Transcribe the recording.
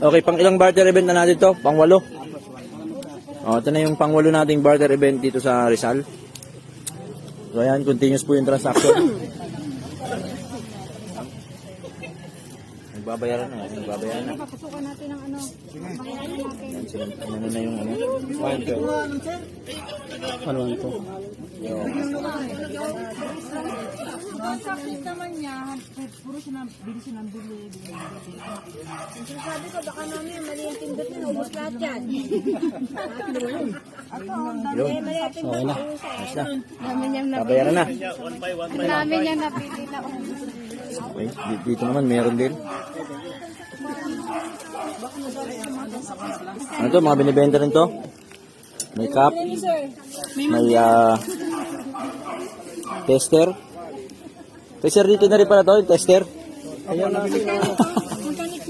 Okay, pang ilang barter event na natin to? Pang 8. Ito na yung pang 8 nating barter event dito sa Rizal. So ayan, continuous po yung transaction. Nagbabayaran na, nagbabayaran na. Papasukan natin ang ano. Bayaran natin. Ayan, sila, ano na yung ano? 1-2. Ang sakit naman niya, puro siya na, bili siya ng bili. Sabi ko, baka mami, mali yung pindot na, ubos lahat yan. Yun. Mali yung pindot na, Ayos na. dami niyang nabili. Babayaran na. Ang dami niyang nabili na ubos. Okay, dito naman meron din. Ano to, mga binibenta rin to? May cup, may tester. Tester dito na rin pala to, yung tester. Ayun, nabili ko.